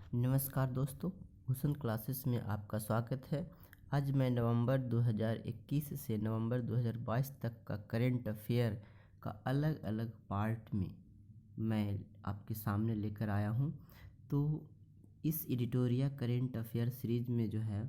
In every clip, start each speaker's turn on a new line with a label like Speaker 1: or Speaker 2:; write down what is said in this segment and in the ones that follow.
Speaker 1: नमस्कार दोस्तों, भूषण क्लासेस में आपका स्वागत है। आज मैं नवंबर 2021 से नवंबर 2022 तक का करेंट अफेयर का अलग अलग पार्ट में मैं आपके सामने लेकर आया हूं। तो इस एडिटोरिया करेंट अफेयर सीरीज में जो है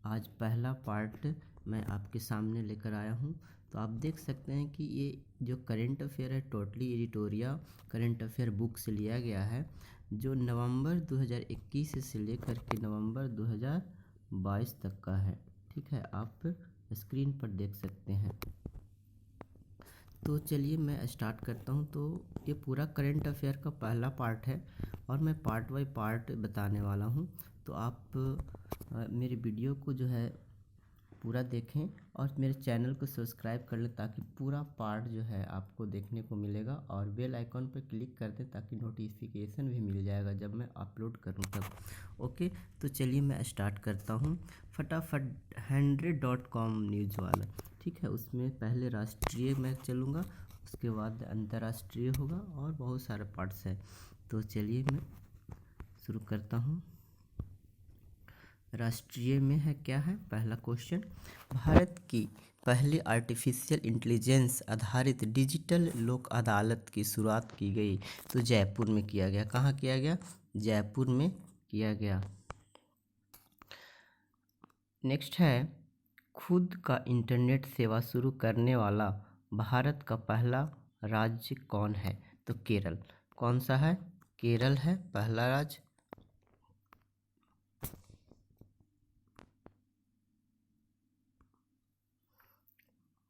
Speaker 1: आज पहला पार्ट मैं आपके सामने लेकर आया हूं। तो आप देख सकते हैं कि ये जो करेंट अफेयर है टोटली एडिटोरिया करेंट अफेयर बुक से लिया गया है, जो नवंबर 2021 से लेकर के नवंबर 2022 तक का है। ठीक है, आप स्क्रीन पर देख सकते हैं। तो चलिए मैं स्टार्ट करता हूं। तो ये पूरा करंट अफेयर का पहला पार्ट है और मैं पार्ट बाय पार्ट बताने वाला हूं। तो आप मेरे वीडियो को जो है पूरा देखें और मेरे चैनल को सब्सक्राइब कर लें ताकि पूरा पार्ट जो है आपको देखने को मिलेगा, और बेल आइकॉन पर क्लिक कर दें ताकि नोटिफिकेशन भी मिल जाएगा जब मैं अपलोड करूं तब। ओके, तो चलिए मैं स्टार्ट करता हूं। फटाफट 100.com न्यूज़ वाला, ठीक है, उसमें पहले राष्ट्रीय मैं चलूँगा, उसके बाद अंतर्राष्ट्रीय होगा और बहुत सारे पार्ट्स हैं। तो चलिए मैं शुरू करता हूँ। राष्ट्रीय में है क्या है पहला क्वेश्चन, भारत की पहली आर्टिफिशियल इंटेलिजेंस आधारित डिजिटल लोक अदालत की शुरुआत की गई तो जयपुर में किया गया। कहाँ किया गया? जयपुर में किया गया। नेक्स्ट है, खुद का इंटरनेट सेवा शुरू करने वाला भारत का पहला राज्य कौन है? तो केरल। कौन सा है? केरल है पहला राज्य।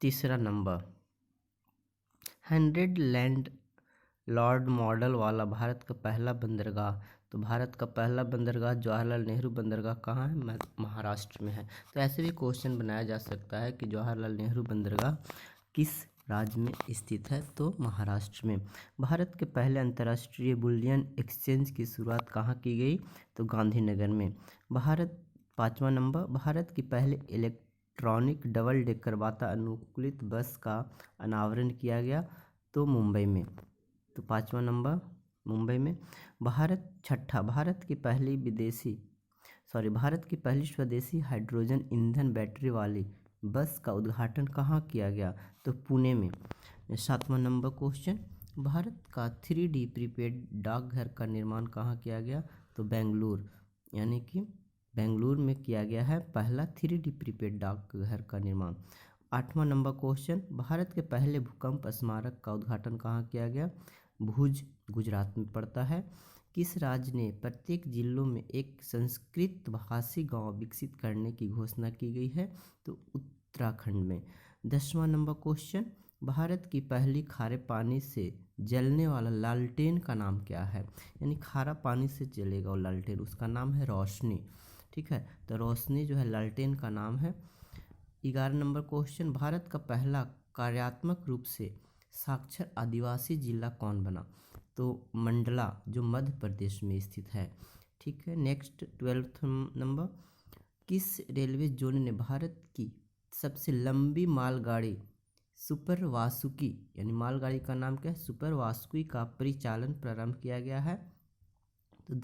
Speaker 1: तीसरा नंबर, 100 लैंड लॉर्ड मॉडल वाला भारत का पहला बंदरगाह। तो भारत का पहला बंदरगाह जवाहरलाल नेहरू बंदरगाह कहाँ है? महाराष्ट्र में है। तो ऐसे भी क्वेश्चन बनाया जा सकता है कि जवाहरलाल नेहरू बंदरगाह किस राज्य में स्थित है? तो महाराष्ट्र में। भारत के पहले अंतर्राष्ट्रीय बुलियन एक्सचेंज की शुरुआत कहाँ की गई? तो गांधीनगर में। पाँचवा नंबर, भारत की पहले इलेक्ट्रॉनिक डबल डेकर वातानुकूलित बस का अनावरण किया गया तो मुंबई में। तो पाँचवा नंबर मुंबई में। भारत की पहली स्वदेशी हाइड्रोजन ईंधन बैटरी वाली बस का उद्घाटन कहाँ किया गया? तो पुणे में। सातवां नंबर क्वेश्चन, भारत का 3D प्रीपेड डाकघर का निर्माण कहाँ किया गया? तो बेंगलुरु, यानी कि बेंगलुरु में किया गया है पहला 3D प्रीपेड डाकघर का निर्माण। आठवां नंबर क्वेश्चन, भारत के पहले भूकंप स्मारक का उद्घाटन कहाँ किया गया? भुज, गुजरात में पड़ता है। किस राज्य ने प्रत्येक जिलों में एक संस्कृत भाषी गांव विकसित करने की घोषणा की गई है? तो उत्तराखंड में। 10वां नंबर क्वेश्चन, भारत की पहली खारे पानी से जलने वाला लालटेन का नाम क्या है? यानी खारा पानी से जलेगा वो लालटेन, उसका नाम है रोशनी। ठीक है, तो रोशनी जो है लालटेन का नाम है। 11 नंबर क्वेश्चन, भारत का पहला कार्यात्मक रूप से साक्षर आदिवासी जिला कौन बना? तो मंडला, जो मध्य प्रदेश में स्थित है। ठीक है, नेक्स्ट 12th नंबर, किस रेलवे जोन ने भारत की सबसे लंबी मालगाड़ी सुपर वासुकी, यानी मालगाड़ी का नाम क्या है? सुपर वासुकी का परिचालन प्रारंभ किया गया है? तो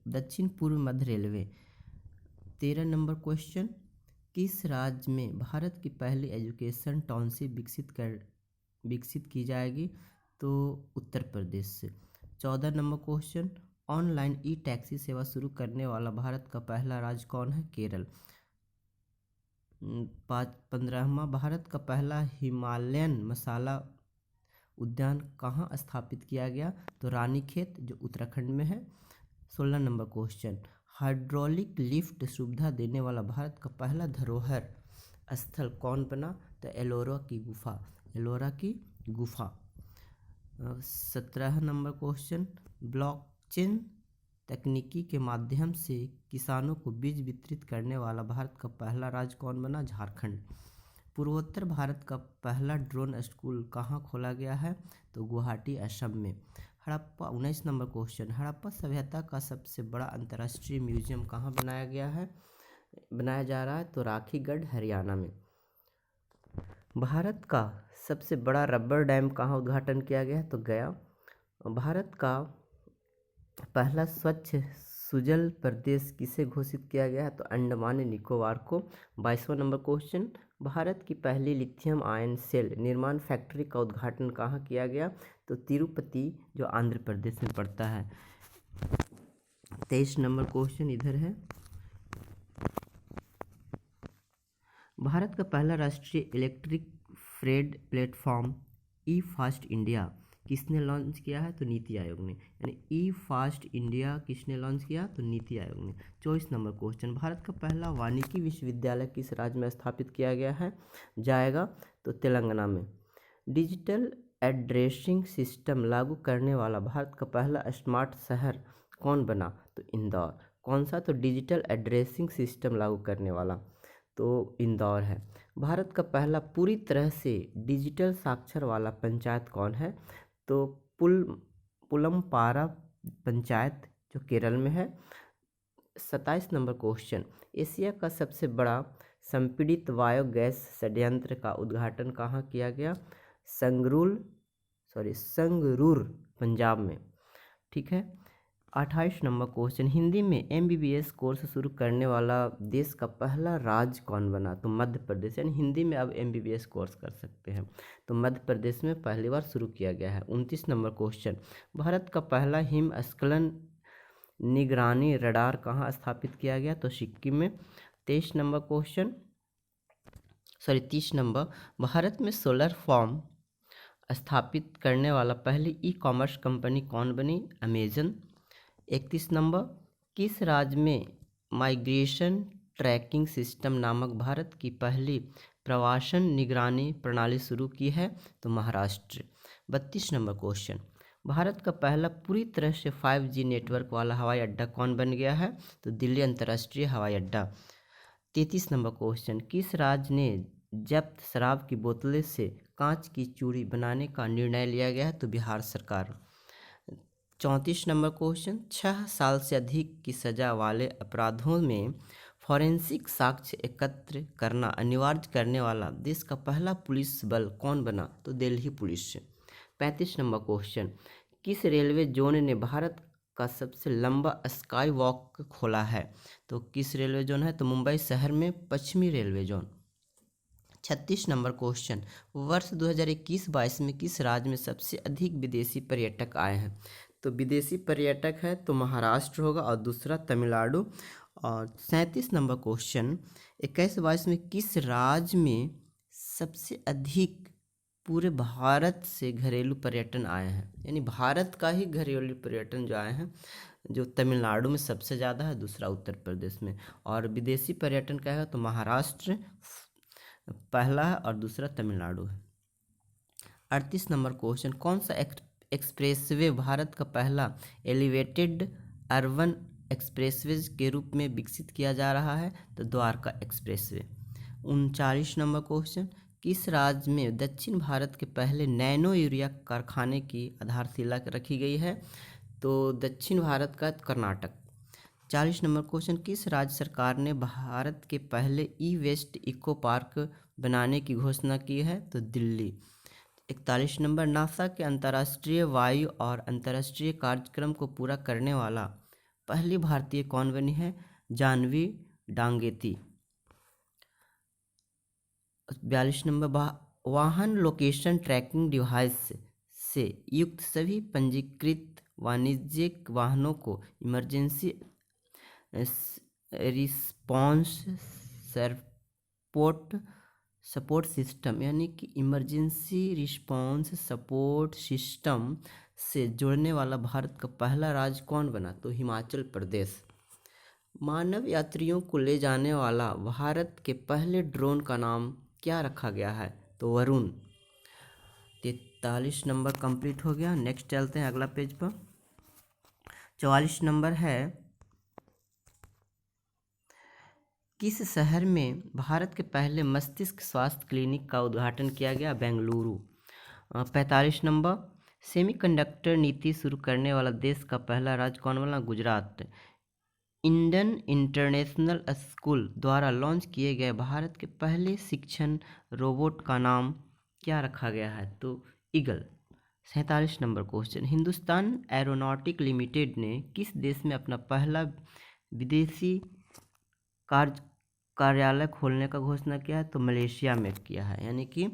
Speaker 1: दक्षिण पूर्व मध्य रेलवे। 13 नंबर क्वेश्चन, किस राज्य में भारत की पहली एजुकेशन टाउनशिप विकसित की जाएगी? तो उत्तर प्रदेश से। 14 नंबर क्वेश्चन, ऑनलाइन ई टैक्सी सेवा शुरू करने वाला भारत का पहला राज्य कौन है? केरल। 15वां, भारत का पहला हिमालयन मसाला उद्यान कहाँ स्थापित किया गया? तो रानीखेत, जो उत्तराखंड में है। 16 नंबर क्वेश्चन, हाइड्रोलिक लिफ्ट सुविधा देने वाला भारत का पहला धरोहर स्थल कौन बना? तो एलोरा की गुफा। 17 नंबर क्वेश्चन, ब्लॉकचेन तकनीकी के माध्यम से किसानों को बीज वितरित करने वाला भारत का पहला राज्य कौन बना? झारखंड। पूर्वोत्तर भारत का पहला ड्रोन स्कूल कहाँ खोला गया है? तो गुवाहाटी, असम में। 19 नंबर क्वेश्चन, हड़प्पा सभ्यता का सबसे बड़ा अंतर्राष्ट्रीय म्यूजियम कहाँ बनाया जा रहा है? तो राखीगढ़, हरियाणा में। भारत का सबसे बड़ा रबर डैम कहाँ उद्घाटन किया गया है? तो गया। भारत का पहला स्वच्छ सुजल प्रदेश किसे घोषित किया गया है? तो अंडमान निकोबार को। 22वां नंबर क्वेश्चन, भारत की पहली लिथियम आयन सेल निर्माण फैक्ट्री का उद्घाटन कहाँ किया गया? तो तिरुपति, जो आंध्र प्रदेश में पड़ता है। 23 नंबर क्वेश्चन इधर है, भारत का पहला राष्ट्रीय इलेक्ट्रिक फ्रेट प्लेटफॉर्म ई फास्ट इंडिया किसने लॉन्च किया है? तो नीति आयोग ने। यानी ई फास्ट इंडिया किसने लॉन्च किया? तो नीति आयोग ने। 24 नंबर क्वेश्चन, भारत का पहला वानिकी विश्वविद्यालय किस राज्य में स्थापित किया गया है जाएगा? तो तेलंगाना में। डिजिटल एड्रेसिंग सिस्टम लागू करने वाला भारत का पहला स्मार्ट शहर कौन बना? तो इंदौर। कौन सा? तो डिजिटल एड्रेसिंग सिस्टम लागू करने वाला तो इंदौर है। भारत का पहला पूरी तरह से डिजिटल साक्षर वाला पंचायत कौन है? तो पुलमपारा पंचायत, जो केरल में है। 27 नंबर क्वेश्चन, एशिया का सबसे बड़ा संपीड़ित बायोगैस संयंत्र का उद्घाटन कहाँ किया गया? संगरूर, पंजाब में। ठीक है। 28 नंबर क्वेश्चन, हिंदी में MBBS कोर्स शुरू करने वाला देश का पहला राज्य कौन बना? तो मध्य प्रदेश। यानी हिंदी में अब MBBS कोर्स कर सकते हैं, तो मध्य प्रदेश में पहली बार शुरू किया गया है। 29 नंबर क्वेश्चन, भारत का पहला हिमस्खलन निगरानी रडार कहाँ स्थापित किया गया? तो सिक्किम में। 30 नंबर, भारत में सोलर फॉर्म स्थापित करने वाला पहली ई-कॉमर्स कंपनी कौन बनी? अमेजन। 31 नंबर, किस राज्य में माइग्रेशन ट्रैकिंग सिस्टम नामक भारत की पहली प्रवासन निगरानी प्रणाली शुरू की है? तो महाराष्ट्र। 32 नंबर क्वेश्चन, भारत का पहला पूरी तरह से 5G नेटवर्क वाला हवाई अड्डा कौन बन गया है? तो दिल्ली अंतर्राष्ट्रीय हवाई अड्डा। 33 नंबर क्वेश्चन, किस राज्य ने जब्त शराब की बोतलें से कांच की चूड़ी बनाने का निर्णय लिया गया है? तो बिहार सरकार। 34 नंबर क्वेश्चन, 6 साल से अधिक की सजा वाले अपराधों में फॉरेंसिक साक्ष्य एकत्र करना अनिवार्य करने वाला देश का पहला पुलिस बल कौन बना? तो दिल्ली पुलिस। 35 नंबर क्वेश्चन, किस रेलवे जोन ने भारत का सबसे लंबा स्काई वॉक खोला है? तो किस रेलवे जोन है? तो मुंबई शहर में पश्चिमी रेलवे जोन। 36 नंबर क्वेश्चन, वर्ष 2021-22 में किस राज्य में सबसे अधिक विदेशी पर्यटक आए हैं? तो विदेशी पर्यटक है तो महाराष्ट्र होगा और दूसरा तमिलनाडु। और 37 नंबर क्वेश्चन, 21-22 में किस राज्य में सबसे अधिक पूरे भारत से घरेलू पर्यटन आए हैं? यानी भारत का ही घरेलू पर्यटन जो आए हैं, जो तमिलनाडु में सबसे ज़्यादा है, दूसरा उत्तर प्रदेश में। और विदेशी पर्यटन क्या है? तो महाराष्ट्र पहला है और दूसरा तमिलनाडु है। 38 नंबर क्वेश्चन, कौन सा एक्सप्रेसवे भारत का पहला एलिवेटेड अर्बन एक्सप्रेसवे के रूप में विकसित किया जा रहा है? तो द्वारका एक्सप्रेसवे। 39 नंबर क्वेश्चन, किस राज्य में दक्षिण भारत के पहले नैनो यूरिया कारखाने की आधारशिला रखी गई है? तो दक्षिण भारत का कर्नाटक। 40 नंबर क्वेश्चन, किस राज्य सरकार ने भारत के पहले ई वेस्ट इको पार्क बनाने की घोषणा की है? तो दिल्ली। 41 नंबर, नासा के अंतर्राष्ट्रीय वायु और अंतर्राष्ट्रीय कार्यक्रम को पूरा करने वाला पहली भारतीय कौन बनी है? जानवी डांगेती। 42 नंबर, वाहन लोकेशन ट्रैकिंग डिवाइस से युक्त सभी पंजीकृत वाणिज्यिक वाहनों को इमरजेंसी रिस्पॉन्स सपोर्ट सिस्टम यानी कि इमरजेंसी रिस्पॉन्स सपोर्ट सिस्टम से जोड़ने वाला भारत का पहला राज्य कौन बना? तो हिमाचल प्रदेश। मानव यात्रियों को ले जाने वाला भारत के पहले ड्रोन का नाम क्या रखा गया है? तो वरुण। 43 नंबर कंप्लीट हो गया। नेक्स्ट चलते हैं अगला पेज पर। 44 नंबर है, किस शहर में भारत के पहले मस्तिष्क स्वास्थ्य क्लिनिक का उद्घाटन किया गया? बेंगलुरु। 45 नंबर, सेमीकंडक्टर नीति शुरू करने वाला देश का पहला राज्य कौन बना? गुजरात। इंडियन इंटरनेशनल स्कूल द्वारा लॉन्च किए गए भारत के पहले शिक्षण रोबोट का नाम क्या रखा गया है? तो eagle. 47 number question, Hindustan aeronautic limited ने किस देश में अपना पहला विदेशी कार्यालय खोलने का घोषणा किया है? तो मलेशिया में किया है। यानी कि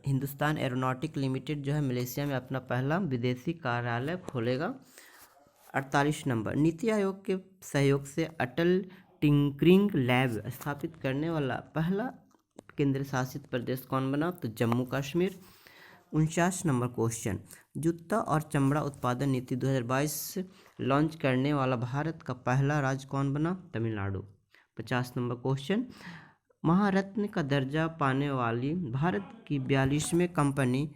Speaker 1: हिंदुस्तान एरोनॉटिक लिमिटेड जो है मलेशिया में अपना पहला विदेशी कार्यालय खोलेगा। 48 नंबर, नीति आयोग के सहयोग से अटल टिंकरिंग लैब स्थापित करने वाला पहला केंद्र शासित प्रदेश कौन बना? तो जम्मू कश्मीर। 49 नंबर क्वेश्चन, जूता और चमड़ा उत्पादन नीति 2022 लॉन्च करने वाला भारत का पहला राज्य कौन बना? तमिलनाडु। 50 नंबर क्वेश्चन, महारत्न का दर्जा पाने वाली भारत की 42वीं कंपनी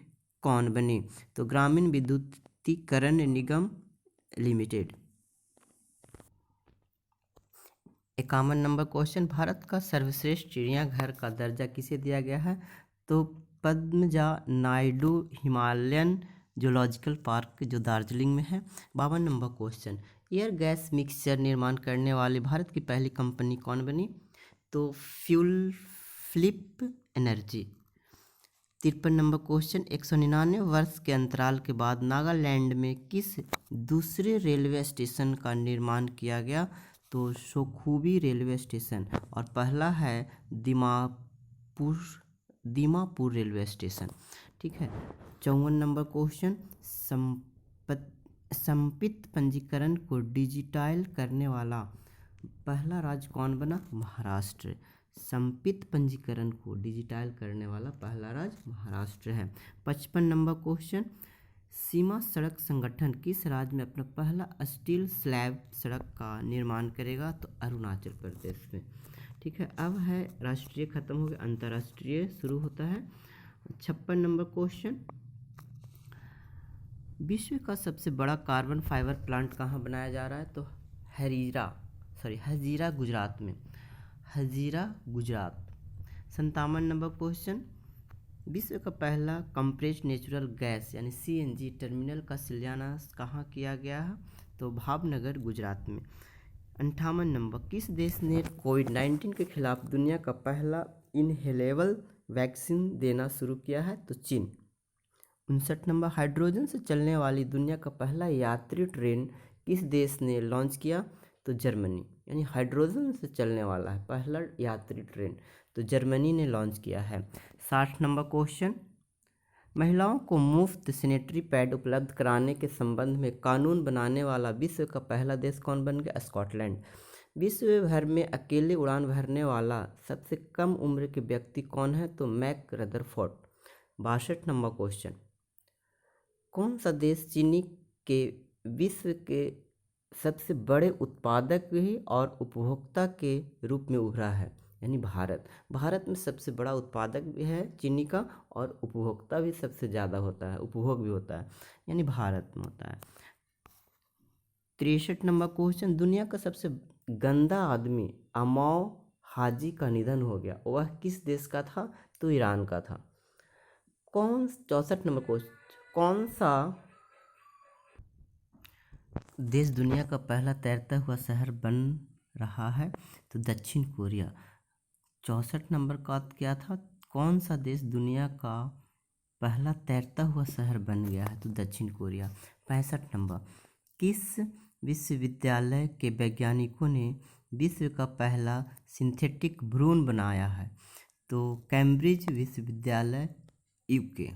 Speaker 1: कौन बनी? तो ग्रामीण विद्युतीकरण निगम लिमिटेड। 51 नंबर क्वेश्चन, भारत का सर्वश्रेष्ठ चिड़ियाघर का दर्जा किसे दिया गया है? तो Padmaja Naidu Himalayan zoological park जो दार्जिलिंग में है। 52 number question, air gas mixture निर्माण करने वाली भारत की पहली कंपनी कौन बनी? तो fuel flip energy. 53 number question, 199 वर्ष के अंतराल के बाद नागालैंड में किस दूसरे रेलवे स्टेशन का निर्माण किया गया? तो शोखुबी रेलवे स्टेशन, और पहला है दीमापुर रेलवे स्टेशन। ठीक है। 54 नंबर क्वेश्चन, संपित पंजीकरण को डिजिटाइल करने वाला पहला राज्य कौन बना? महाराष्ट्र। संपित पंजीकरण को डिजिटाइल करने वाला पहला राज्य महाराष्ट्र है। 55 नंबर क्वेश्चन, सीमा सड़क संगठन किस राज्य में अपना पहला स्टील स्लैब सड़क का निर्माण करेगा? तो अरुणाचल प्रदेश में। ठीक है। अब है राष्ट्रीय खत्म हो गया, अंतर्राष्ट्रीय शुरू होता है। 56 नंबर क्वेश्चन, विश्व का सबसे बड़ा कार्बन फाइबर प्लांट कहाँ बनाया जा रहा है? तो हजीरा गुजरात में। हजीरा गुजरात। 57 नंबर क्वेश्चन, विश्व का पहला कंप्रेस्ड नेचुरल गैस यानी CNG टर्मिनल का शिलान्यास कहाँ किया गया है? तो भावनगर गुजरात में। 58 नंबर, किस देश ने कोविड-19 के खिलाफ दुनिया का पहला इनहेलेबल वैक्सीन देना शुरू किया है? तो चीन। 59 नंबर, हाइड्रोजन से चलने वाली दुनिया का पहला यात्री ट्रेन किस देश ने लॉन्च किया? तो जर्मनी। यानी हाइड्रोजन से चलने वाला है पहला यात्री ट्रेन, तो जर्मनी ने लॉन्च किया है। 60 नंबर क्वेश्चन, महिलाओं को मुफ्त सैनिटरी पैड उपलब्ध कराने के संबंध में कानून बनाने वाला विश्व का पहला देश कौन बन गया? स्कॉटलैंड। विश्व भर में अकेले उड़ान भरने वाला सबसे कम उम्र के व्यक्ति कौन है? तो मैक रदरफोर्ड। 62 नंबर क्वेश्चन, कौन सा देश चीनी के विश्व के सबसे बड़े उत्पादक भी और उपभोक्ता के रूप में उभरा है? यानी भारत में सबसे बड़ा उत्पादक भी है चीनी का, और उपभोक्ता भी सबसे ज़्यादा होता है, उपभोग भी होता है, यानी भारत में होता है। 63 नंबर क्वेश्चन, दुनिया का सबसे गंदा आदमी अमाव हाजी का निधन हो गया, वह किस देश का था? तो ईरान का था। 64 नंबर क्वेश्चन, कौन सा देश दुनिया का पहला तैरता हुआ शहर बन रहा है? तो दक्षिण कोरिया। 64 नंबर का क्या था? कौन सा देश दुनिया का पहला तैरता हुआ शहर बन गया है? तो दक्षिण कोरिया। 65 नंबर, किस विश्वविद्यालय के वैज्ञानिकों ने विश्व का पहला सिंथेटिक भ्रूण बनाया है? तो कैम्ब्रिज विश्वविद्यालय, UK।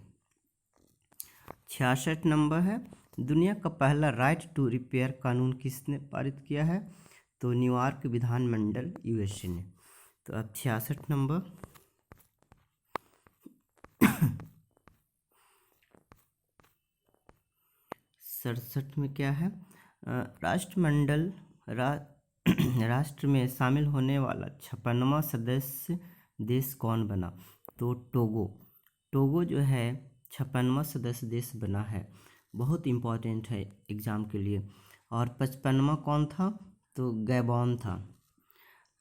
Speaker 1: 66 नंबर है, दुनिया का पहला राइट टू रिपेयर कानून किसने पारित किया है? तो न्यूयॉर्क विधानमंडल, USA ने। तो अब 66 नंबर, 67 में क्या है? राष्ट्रमंडल राष्ट्र में शामिल होने वाला 56वां सदस्य देश कौन बना? तो टोगो जो है 56वां सदस्य देश बना है, बहुत इम्पोर्टेंट है एग्ज़ाम के लिए। और 55वां कौन था? तो गैबॉन था।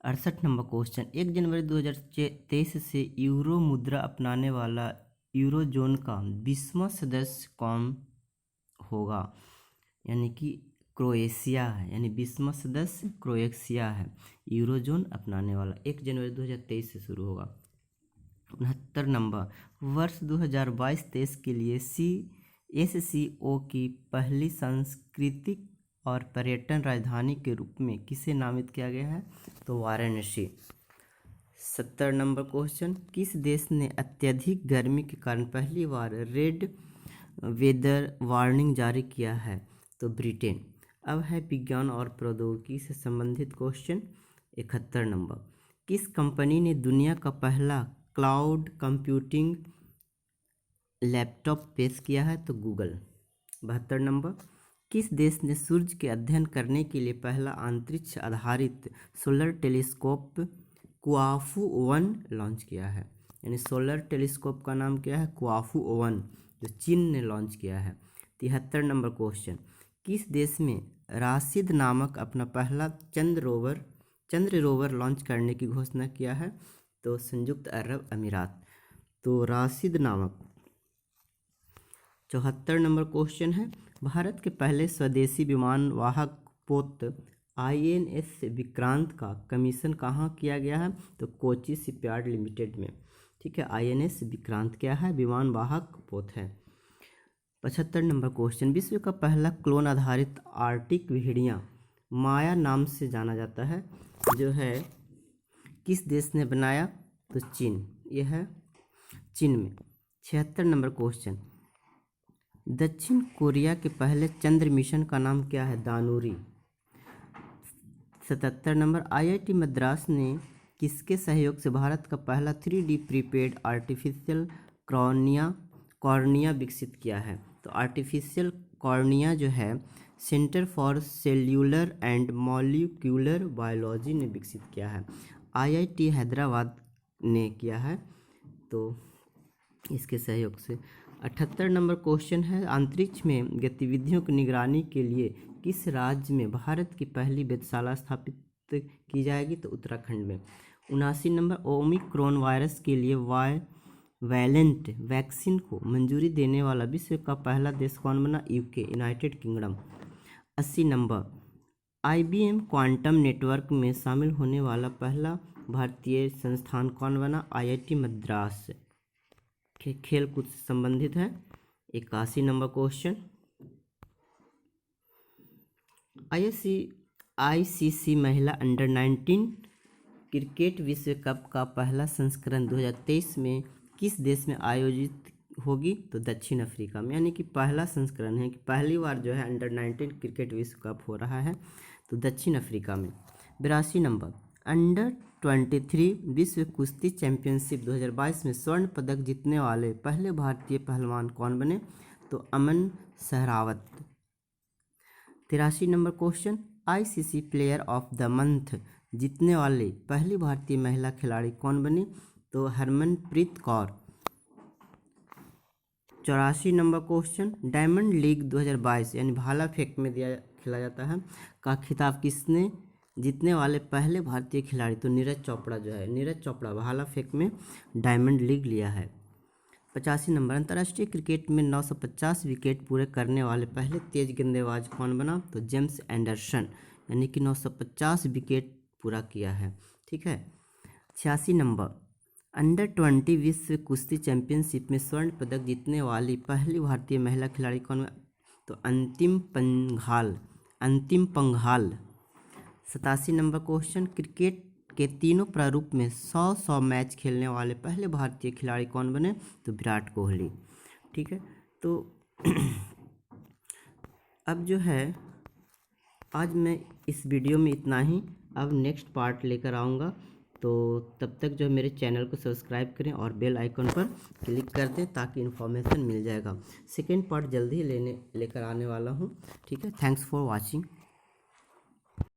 Speaker 1: 68 नंबर क्वेश्चन, 1 जनवरी 2023 से यूरो मुद्रा अपनाने वाला यूरोजोन का 20वां सदस्य कौन होगा? यानी कि क्रोएशिया है, यानी 20वां सदस्य क्रोएशिया है यूरोजोन अपनाने वाला, 1 जनवरी 2023 से शुरू होगा। 69 नंबर, वर्ष 2022-23 के लिए SCO की पहली सांस्कृतिक और पर्यटन राजधानी के रूप में किसे नामित किया गया है? तो वाराणसी। 70 नंबर क्वेश्चन, किस देश ने अत्यधिक गर्मी के कारण पहली बार रेड वेदर वार्निंग जारी किया है? तो ब्रिटेन। अब है विज्ञान और प्रौद्योगिकी से संबंधित क्वेश्चन। 71 नंबर, किस कंपनी ने दुनिया का पहला क्लाउड कंप्यूटिंग लैपटॉप पेश किया है? तो गूगल। 72 नंबर, किस देश ने सूर्य के अध्ययन करने के लिए पहला अंतरिक्ष आधारित सोलर टेलीस्कोप क्वाफू 1 लॉन्च किया है? यानी सोलर टेलीस्कोप का नाम क्या है? क्वाफू 1, जो चीन ने लॉन्च किया है। 73 नंबर क्वेश्चन, किस देश में राशिद नामक अपना पहला चंद्र रोवर लॉन्च करने की घोषणा किया है? तो संयुक्त अरब अमीरात। तो राशिद नामक। 74 नंबर क्वेश्चन है, भारत के पहले स्वदेशी विमान वाहक पोत INS विक्रांत का कमीशन कहाँ किया गया है? तो कोची शिपयार्ड लिमिटेड में। ठीक है, INS विक्रांत क्या है? विमान वाहक पोत है। 75 नंबर क्वेश्चन, विश्व का पहला क्लोन आधारित आर्टिक भेड़िया माया नाम से जाना जाता है, जो है किस देश ने बनाया? तो चीन। यह है चीन में। 76 नंबर क्वेश्चन, दक्षिण कोरिया के पहले चंद्र मिशन का नाम क्या है? दानुरी। 77 नंबर, IIT मद्रास ने किसके सहयोग से भारत का पहला 3D प्रीपेड आर्टिफिशियल कॉर्निया विकसित किया है? तो आर्टिफिशियल कॉर्निया जो है centre for cellular and molecular biology ने विकसित किया है। IIT हैदराबाद ने किया है, तो इसके सहयोग से। 78 नंबर क्वेश्चन है, अंतरिक्ष में गतिविधियों की निगरानी के लिए किस राज्य में भारत की पहली वेधशाला स्थापित की जाएगी? तो उत्तराखंड में। 79 नंबर, ओमिक्रॉन वायरस के लिए वायलेंट वैक्सीन को मंजूरी देने वाला विश्व का पहला देश कौन बना? UK, United kingdom. 80 number, IBM quantum network में शामिल होने वाला पहला भारतीय संस्थान कौन बना? IIT मद्रास। खेल कूद से संबंधित है। 81 नंबर क्वेश्चन, ICC महिला अंडर 19 क्रिकेट विश्व कप का पहला संस्करण 2023 में किस देश में आयोजित होगी? तो दक्षिण अफ्रीका में। यानी कि पहला संस्करण है कि पहली बार जो है अंडर 19 क्रिकेट विश्व कप हो रहा है, तो दक्षिण अफ्रीका में। 82 नंबर, अंडर 23 विश्व कुश्ती चैंपियनशिप 2022 में स्वर्ण पदक जीतने वाले पहले भारतीय पहलवान कौन बने? तो Aman Sehrawat. 83 number question, ICC player of the month जीतने वाले पहली भारतीय महिला खिलाड़ी कौन बनी? तो Harmanpreet Kaur. 84 number question, diamond league 2022 यानी भाला फेंक में खेला जाता है का खिताब किसने जीतने वाले पहले भारतीय खिलाड़ी? तो नीरज चोपड़ा जो है, नीरज चोपड़ा भाला फेंक में डायमंड लीग लिया है। 85 नंबर, अंतर्राष्ट्रीय क्रिकेट में 950 विकेट पूरे करने वाले पहले तेज गेंदबाज कौन बना? तो जेम्स एंडरसन, यानी कि 950 विकेट पूरा किया है। ठीक है। 86 नंबर, अंडर 20 विश्व कुश्ती चैंपियनशिप में स्वर्ण पदक जीतने वाली पहली भारतीय महिला खिलाड़ी कौन? तो अंतिम पंघाल। 87 नंबर क्वेश्चन, क्रिकेट के तीनों प्रारूप में 100 मैच खेलने वाले पहले भारतीय खिलाड़ी कौन बने? तो विराट कोहली। ठीक है, तो अब जो है आज मैं इस वीडियो में इतना ही। अब नेक्स्ट पार्ट लेकर आऊँगा, तो तब तक जो मेरे चैनल को सब्सक्राइब करें और बेल आइकन पर क्लिक कर दें ताकि इन्फॉर्मेशन मिल जाएगा। सेकेंड पार्ट जल्दी ही लेकर आने वाला हूँ। ठीक है, थैंक्स फॉर वॉचिंग।